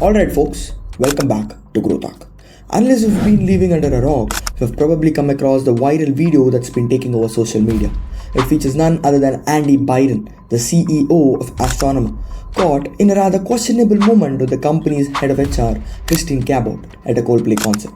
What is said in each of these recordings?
Alright folks, welcome back to Grow Talk. Unless you've been living under a rock, you've probably come across the viral video that's been taking over social media. It features none other than Andy Byron, the CEO of Astronomer, caught in a rather questionable moment with the company's head of HR, Kristin Cabot, at a Coldplay concert.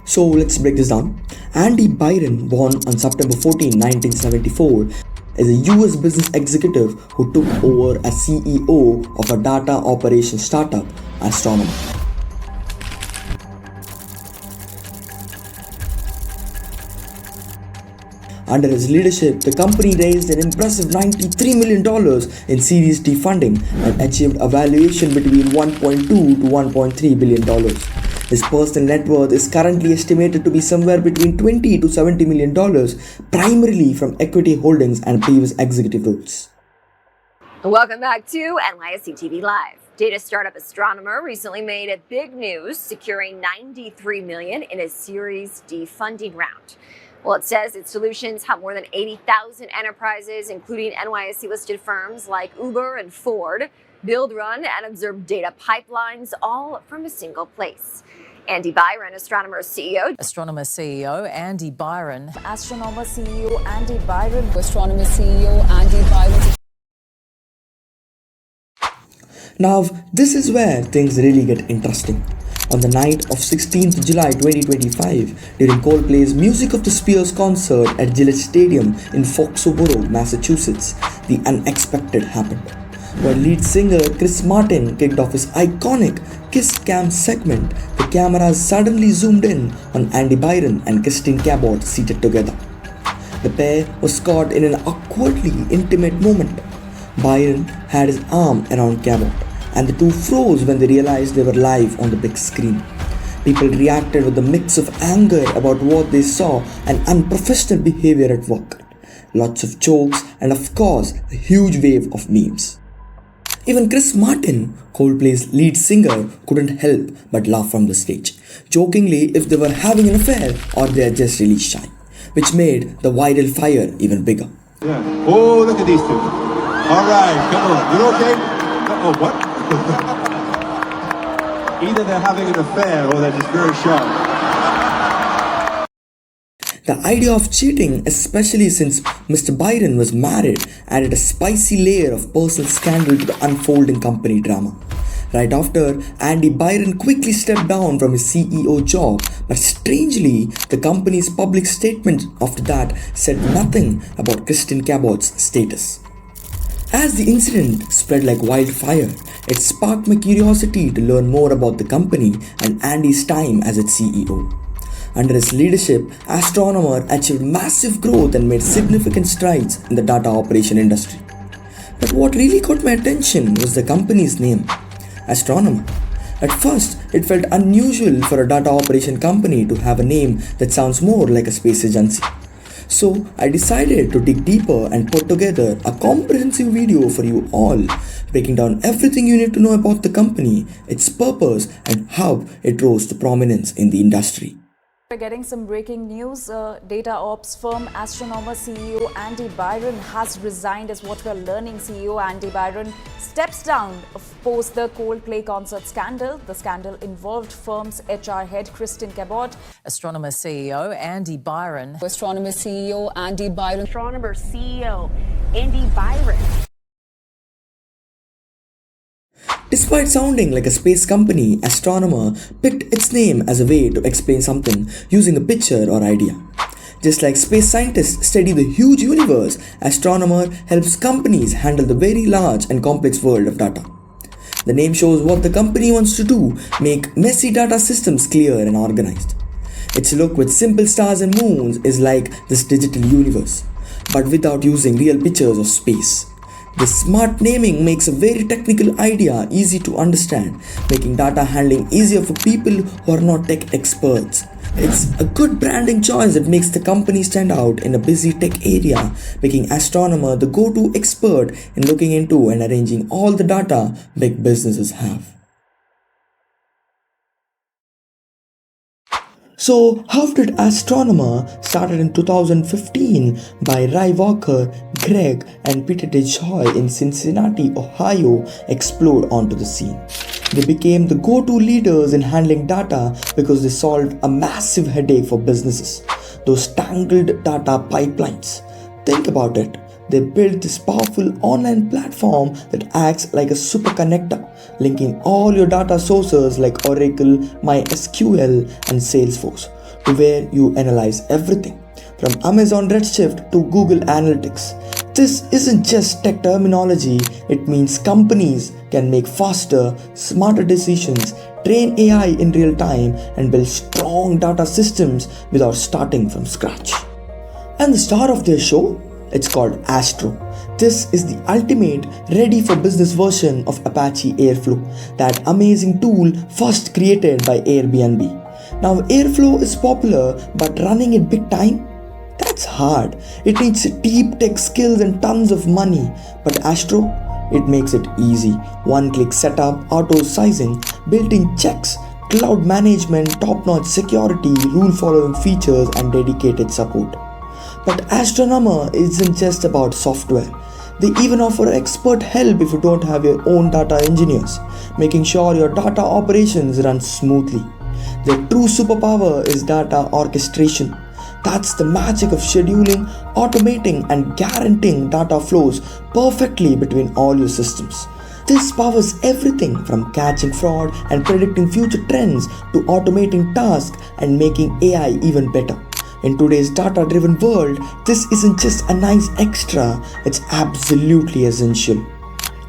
So let's break this down. Andy Byron, born on September 14, 1974, is a US business executive who took over as CEO of a data operations startup, Astronomer. Under his leadership, the company raised an impressive $93 million in Series D funding and achieved a valuation between $1.2 to $1.3 billion. His personal net worth is currently estimated to be somewhere between $20 to $70 million, primarily from equity holdings and previous executive roles. Welcome back to NYSE TV Live. Data startup Astronomer recently made a big news, securing $93 million in a Series D funding round. Well, it says its solutions help more than 80,000 enterprises, including NYSE-listed firms like Uber and Ford, build, run, and observe data pipelines, all from a single place. Andy Byron, Astronomer CEO. Astronomer CEO Andy Byron. Astronomer CEO Andy Byron. Astronomer CEO Andy Byron. Now, this is where things really get interesting. On the night of 16th July 2025, during Coldplay's Music of the Spheres concert at Gillette Stadium in Foxborough, Massachusetts, the unexpected happened. When lead singer Chris Martin kicked off his iconic Kiss Cam segment, the cameras suddenly zoomed in on Andy Byron and Kristin Cabot seated together. The pair was caught in an awkwardly intimate moment. Byron had his arm around Cabot, and the two froze when they realized they were live on the big screen. People reacted with a mix of anger about what they saw and unprofessional behavior at work. Lots of jokes and of course a huge wave of memes. Even Chris Martin, Coldplay's lead singer, couldn't help but laugh from the stage, jokingly if they were having an affair or they are just really shy, which made the viral fire even bigger. Yeah. Oh, look at these two. All right, come on. You okay? Oh, what? Either they're having an affair or they're just very shy. The idea of cheating, especially since Mr. Byron was married, added a spicy layer of personal scandal to the unfolding company drama. Right after, Andy Byron quickly stepped down from his CEO job, but strangely, the company's public statement after that said nothing about Kristin Cabot's status. As the incident spread like wildfire, it sparked my curiosity to learn more about the company and Andy's time as its CEO. Under his leadership, Astronomer achieved massive growth and made significant strides in the data operation industry. But what really caught my attention was the company's name, Astronomer. At first, it felt unusual for a data operation company to have a name that sounds more like a space agency. So I decided to dig deeper and put together a comprehensive video for you all, breaking down everything you need to know about the company, its purpose, and how it rose to prominence in the industry. We're getting some breaking news. Data ops firm Astronomer CEO Andy Byron has resigned, is what we're learning. CEO Andy Byron steps down post the Coldplay concert scandal. The scandal involved firm's HR head Kristin Cabot. Astronomer CEO Andy Byron. Astronomer CEO Andy Byron. Astronomer CEO Andy Byron. Despite sounding like a space company, Astronomer picked its name as a way to explain something using a picture or idea. Just like space scientists study the huge universe, Astronomer helps companies handle the very large and complex world of data. The name shows what the company wants to do: make messy data systems clear and organized. Its look with simple stars and moons is like this digital universe, but without using real pictures of space. This smart naming makes a very technical idea easy to understand, making data handling easier for people who are not tech experts. It's a good branding choice that makes the company stand out in a busy tech area, making Astronomer the go-to expert in looking into and arranging all the data big businesses have. So, how did Astronomer, started in 2015 by Ry Walker, Greg, and Peter DeJoy in Cincinnati, Ohio, explode onto the scene? They became the go-to leaders in handling data because they solved a massive headache for businesses: those tangled data pipelines. Think about it. They built this powerful online platform that acts like a super connector, linking all your data sources like Oracle, MySQL, and Salesforce to where you analyze everything, from Amazon Redshift to Google Analytics. This isn't just tech terminology, it means companies can make faster, smarter decisions, train AI in real time, and build strong data systems without starting from scratch. And the star of their show? It's called Astro. This is the ultimate ready for business version of Apache Airflow, that amazing tool first created by Airbnb. Now, Airflow is popular, but running it big time? That's hard. It needs deep tech skills and tons of money. But Astro, it makes it easy. One-click setup, auto sizing, built-in checks, cloud management, top-notch security, rule-following features, and dedicated support. But Astronomer isn't just about software. They even offer expert help if you don't have your own data engineers, making sure your data operations run smoothly. Their true superpower is data orchestration. That's the magic of scheduling, automating, and guaranteeing data flows perfectly between all your systems. This powers everything from catching fraud and predicting future trends to automating tasks and making AI even better. In today's data-driven world, this isn't just a nice extra, it's absolutely essential.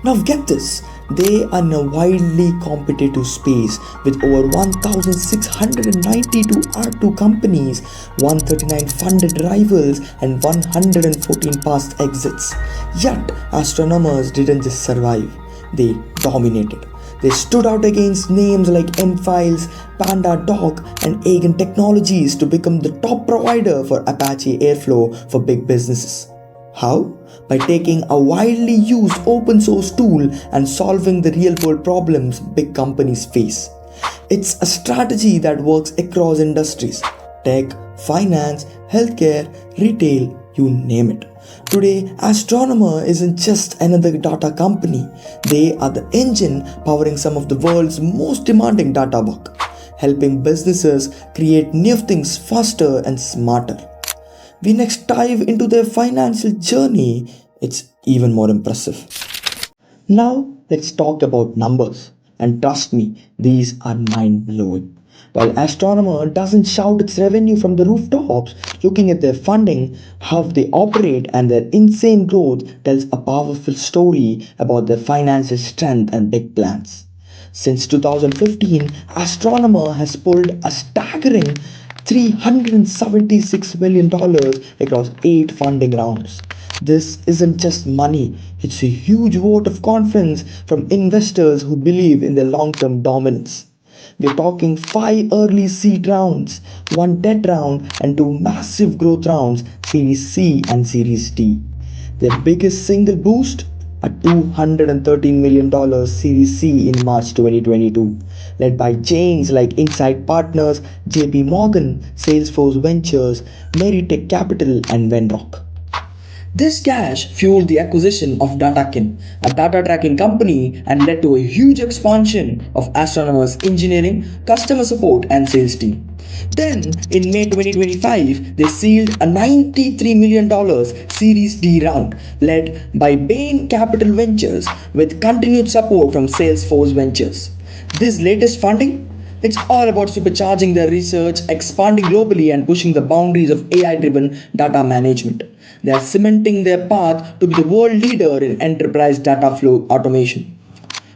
Now get this, they are in a wildly competitive space with over 1,692 R2 companies, 139 funded rivals, and 114 past exits. Yet, astronomers didn't just survive, they dominated. They stood out against names like M-Files, PandaDoc, and Eigen Technologies to become the top provider for Apache Airflow for big businesses. How? By taking a widely used open source tool and solving the real world problems big companies face. It's a strategy that works across industries: tech, finance, healthcare, retail, you name it. Today, Astronomer isn't just another data company. They are the engine powering some of the world's most demanding data work, helping businesses create new things faster and smarter. We next dive into their financial journey. It's even more impressive. Now, let's talk about numbers. And trust me, these are mind-blowing. While Astronomer doesn't shout its revenue from the rooftops, looking at their funding, how they operate, and their insane growth tells a powerful story about their financial strength and big plans. Since 2015, Astronomer has pulled a staggering $376 million across 8 funding rounds. This isn't just money, it's a huge vote of confidence from investors who believe in their long-term dominance. We're talking 5 early seed rounds, 1 debt round, and 2 massive growth rounds, Series C and Series D. Their biggest single boost? A $213 million Series C in March 2022, led by giants like Insight Partners, JP Morgan, Salesforce Ventures, Meritech Capital, and Venrock. This cash fueled the acquisition of DataKin, a data tracking company, and led to a huge expansion of Astronomer's engineering, customer support, and sales team. Then, in May 2025, they sealed a $93 million Series D round led by Bain Capital Ventures with continued support from Salesforce Ventures. This latest funding? It's all about supercharging their research, expanding globally, and pushing the boundaries of AI driven data management. They are cementing their path to be the world leader in enterprise data flow automation.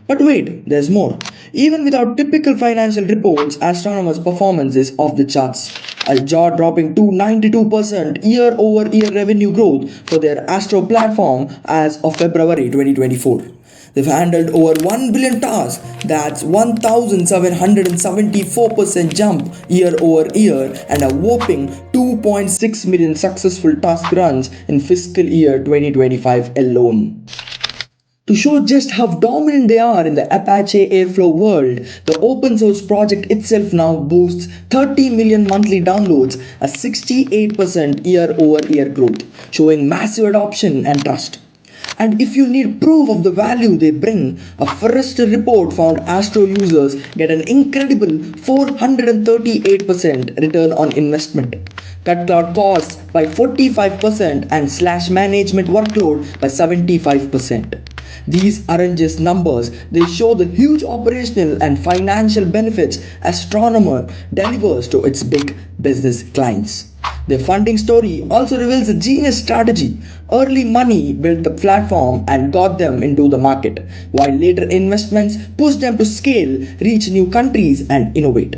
But wait, there's more. Even without typical financial reports, Astronomer's performance is off the charts. A jaw-dropping 292% year-over-year revenue growth for their Astro platform as of February 2024. They've handled over 1 billion tasks, that's 1,774% jump year over year, and a whopping 2.6 million successful task runs in fiscal year 2025 alone. To show just how dominant they are in the Apache Airflow world, the open source project itself now boasts 30 million monthly downloads, a 68% year over year growth, showing massive adoption and trust. And if you need proof of the value they bring, a Forrester report found Astro users get an incredible 438% return on investment, cut cloud costs by 45%, and slash management workload by 75%. These aren't just numbers, they show the huge operational and financial benefits Astronomer delivers to its big business clients. Their funding story also reveals a genius strategy. Early money built the platform and got them into the market, while later investments pushed them to scale, reach new countries, and innovate.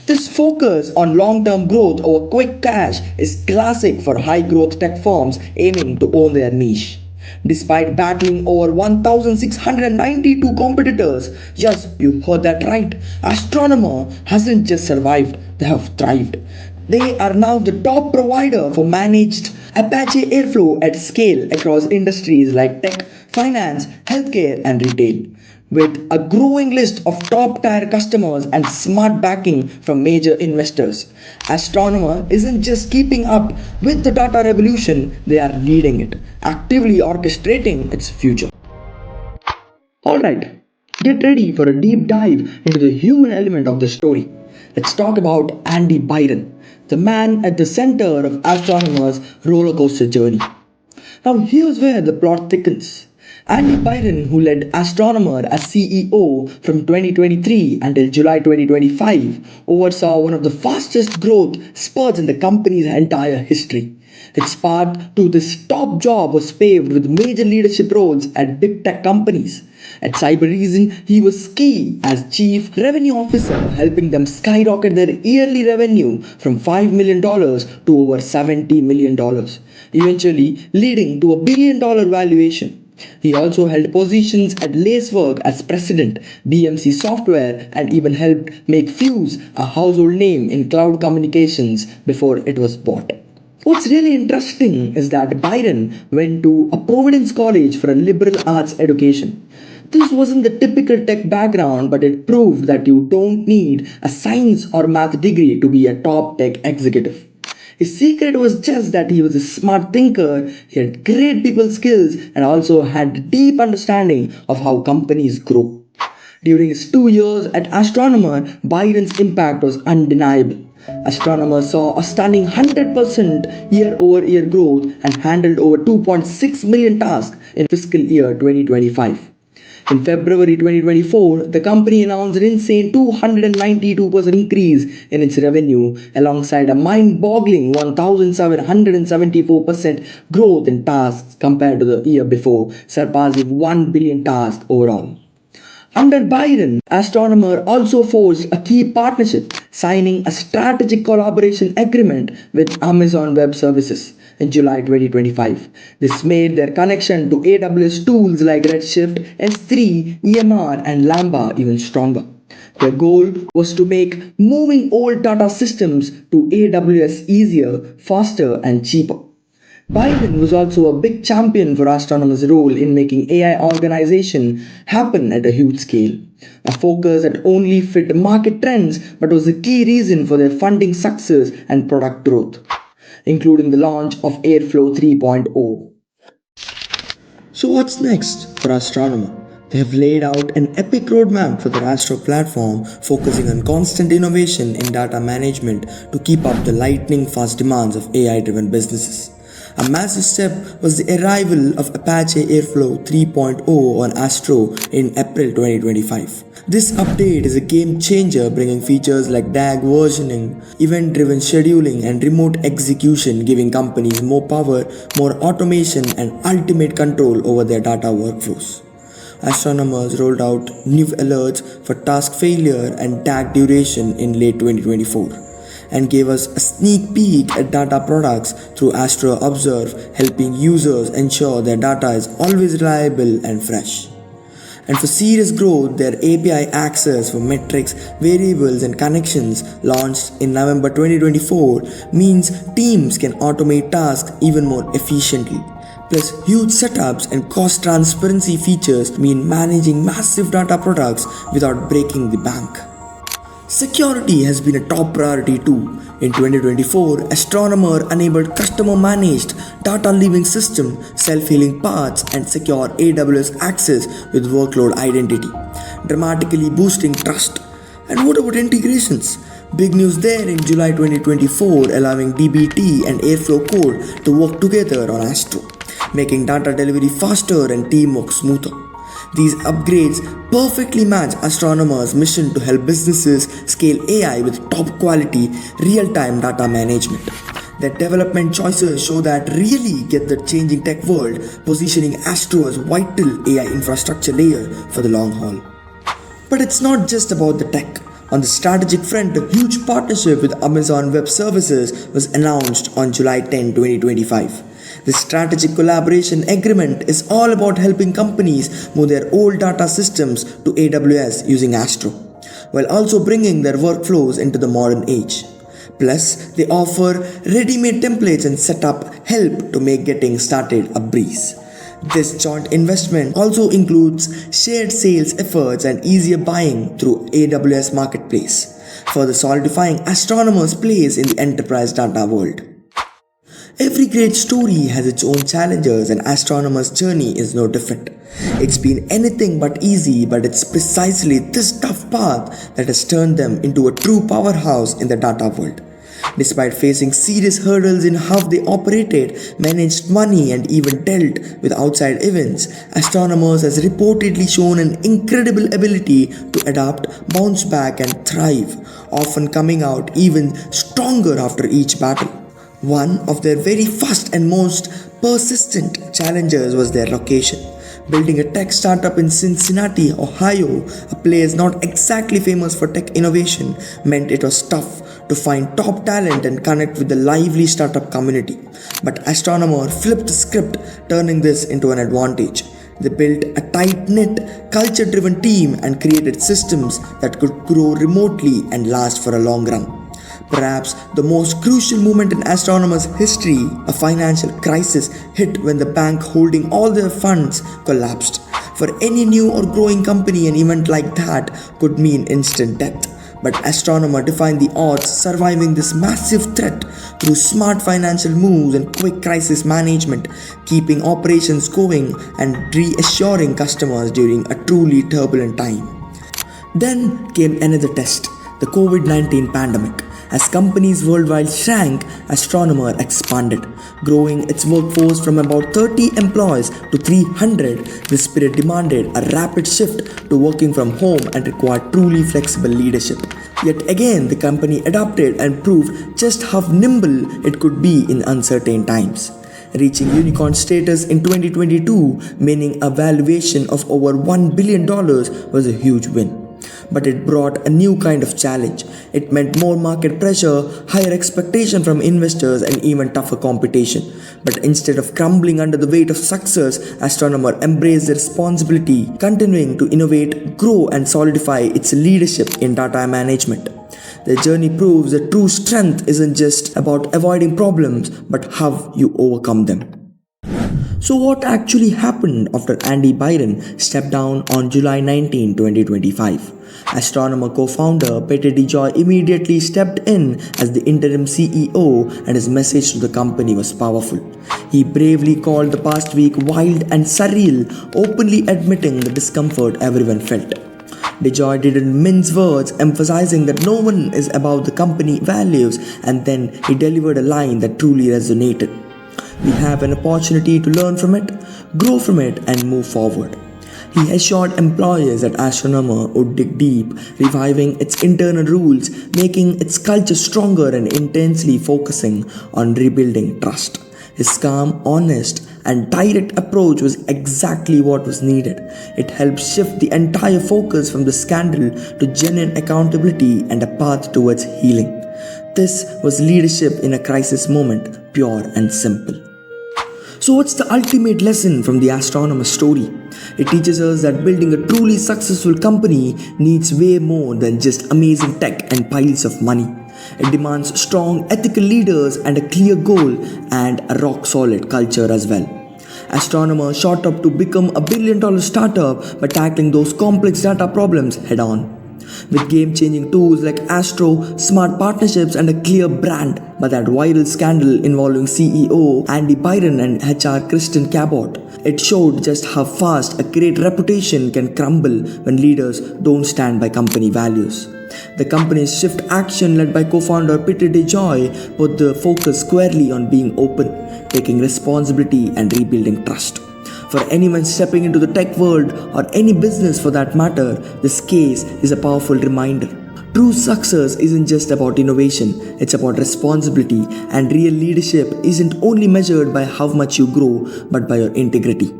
This focus on long term growth over quick cash is classic for high growth tech firms aiming to own their niche. Despite battling over 1,692 competitors, yes, you heard that right, Astronomer hasn't just survived, they have thrived. They are now the top provider for managed Apache Airflow at scale across industries like tech, finance, healthcare, and retail. With a growing list of top tier customers and smart backing from major investors, Astronomer isn't just keeping up with the data revolution, they are leading it, actively orchestrating its future. Alright, get ready for a deep dive into the human element of the story. Let's talk about Andy Byron, the man at the center of Astronomer's roller coaster journey. Now, here's where the plot thickens. Andy Byron, who led Astronomer as CEO from 2023 until July 2025, oversaw one of the fastest growth spurts in the company's entire history. Its path to this top job was paved with major leadership roles at big tech companies. At Cybereason, he was key as Chief Revenue Officer, helping them skyrocket their yearly revenue from $5 million to over $70 million, eventually leading to $1 billion valuation. He also held positions at Lacework as president, BMC Software, and even helped make Fuse a household name in cloud communications before it was bought. What's really interesting is that Byron went to a Providence college for a liberal arts education. This wasn't the typical tech background, but it proved that you don't need a science or math degree to be a top tech executive. His secret was just that he was a smart thinker, he had great people skills, and also had a deep understanding of how companies grow. During his 2 years at Astronomer, Byron's impact was undeniable. Astronomer saw a stunning 100% year over year growth and handled over 2.6 million tasks in fiscal year 2025. In February 2024, the company announced an insane 292% increase in its revenue alongside a mind-boggling 1,774% growth in tasks compared to the year before, surpassing 1 billion tasks overall. Under Byron, Astronomer also forged a key partnership, signing a strategic collaboration agreement with Amazon Web Services in July 2025. This made their connection to AWS tools like Redshift, S3, EMR, and Lambda even stronger. Their goal was to make moving old data systems to AWS easier, faster, and cheaper. Byron was also a big champion for Astronomer's role in making AI organization happen at a huge scale. A focus that only fit market trends but was a key reason for their funding success and product growth, including the launch of Airflow 3.0. So what's next for Astronomer? They have laid out an epic roadmap for their Astro platform, focusing on constant innovation in data management to keep up the lightning fast demands of AI-driven businesses. A massive step was the arrival of Apache Airflow 3.0 on Astro in April 2025. This update is a game changer, bringing features like DAG versioning, event-driven scheduling, and remote execution, giving companies more power, more automation, and ultimate control over their data workflows. Astronomers rolled out new alerts for task failure and DAG duration in late 2024. And gave us a sneak peek at data products through Astro Observe, helping users ensure their data is always reliable and fresh. And for serious growth, their API access for metrics, variables, and connections launched in November 2024 means teams can automate tasks even more efficiently. Plus, huge setups and cost transparency features mean managing massive data products without breaking the bank. Security has been a top priority too. In 2024, Astronomer enabled customer-managed data leaving system, self-healing paths, and secure AWS access with workload identity, dramatically boosting trust. And what about integrations? Big news there in July 2024, allowing DBT and Airflow code to work together on Astro, making data delivery faster and teamwork smoother. These upgrades perfectly match Astronomer's mission to help businesses scale AI with top quality, real-time data management. Their development choices show that really get the changing tech world, positioning Astro as vital AI infrastructure layer for the long haul. But it's not just about the tech. On the strategic front, a huge partnership with Amazon Web Services was announced on July 10, 2025. This strategic collaboration agreement is all about helping companies move their old data systems to AWS using Astro, while also bringing their workflows into the modern age. Plus, they offer ready-made templates and setup help to make getting started a breeze. This joint investment also includes shared sales efforts and easier buying through AWS Marketplace, further solidifying Astronomer's place in the enterprise data world. Every great story has its own challenges, and Astronomer's journey is no different. It's been anything but easy, but it's precisely this tough path that has turned them into a true powerhouse in the data world. Despite facing serious hurdles in how they operated, managed money, and even dealt with outside events, Astronomers has reportedly shown an incredible ability to adapt, bounce back, and thrive, often coming out even stronger after each battle. One of their very first and most persistent challenges was their location. Building a tech startup in Cincinnati, Ohio, a place not exactly famous for tech innovation, meant it was tough to find top talent and connect with the lively startup community. But Astronomer flipped the script, turning this into an advantage. They built a tight-knit, culture-driven team and created systems that could grow remotely and last for a long run. Perhaps the most crucial moment in Astronomer's history, a financial crisis hit when the bank holding all their funds collapsed. For any new or growing company, an event like that could mean instant death. But Astronomer defied the odds, surviving this massive threat through smart financial moves and quick crisis management, keeping operations going and reassuring customers during a truly turbulent time. Then came another test, the COVID-19 pandemic. As companies worldwide shrank, Astronomer expanded, growing its workforce from about 30 employees to 300. This period demanded a rapid shift to working from home and required truly flexible leadership. Yet again, the company adapted and proved just how nimble it could be in uncertain times. Reaching unicorn status in 2022, meaning a valuation of over $1 billion, was a huge win. But it brought a new kind of challenge. It meant more market pressure, higher expectation from investors, and even tougher competition. But instead of crumbling under the weight of success, Astronomer embraced the responsibility, continuing to innovate, grow, and solidify its leadership in data management. Their journey proves that true strength isn't just about avoiding problems, but how you overcome them. So what actually happened after Andy Byron stepped down on July 19, 2025? Astronomer co-founder Peter DeJoy immediately stepped in as the interim CEO, and his message to the company was powerful. He bravely called the past week wild and surreal, openly admitting the discomfort everyone felt. DeJoy didn't mince words, emphasizing that no one is above the company values, and then he delivered a line that truly resonated. We have an opportunity to learn from it, grow from it, and move forward. He assured employees that Astronomer would dig deep, reviving its internal rules, making its culture stronger, and intensely focusing on rebuilding trust. His calm, honest, and direct approach was exactly what was needed. It helped shift the entire focus from the scandal to genuine accountability and a path towards healing. This was leadership in a crisis moment, pure and simple. So what's the ultimate lesson from the Astronomer story? It teaches us that building a truly successful company needs way more than just amazing tech and piles of money. It demands strong ethical leaders and a clear goal and a rock-solid culture as well. Astronomer shot up to become a billion-dollar startup by tackling those complex data problems head-on. With game-changing tools like Astro, smart partnerships and a clear brand. But that viral scandal involving CEO Andy Byron and HR Kristin Cabot, it showed just how fast a great reputation can crumble when leaders don't stand by company values. The company's Shift Action, led by co-founder Peter DeJoy, put the focus squarely on being open, taking responsibility and rebuilding trust. For anyone stepping into the tech world, or any business for that matter, this case is a powerful reminder. True success isn't just about innovation, it's about responsibility, and real leadership isn't only measured by how much you grow, but by your integrity.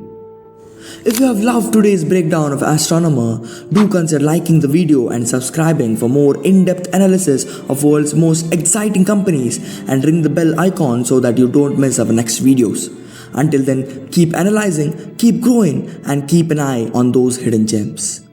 If you have loved today's breakdown of Astronomer, do consider liking the video and subscribing for more in-depth analysis of world's most exciting companies, and ring the bell icon so that you don't miss our next videos. Until then, keep analyzing, keep growing, and keep an eye on those hidden gems.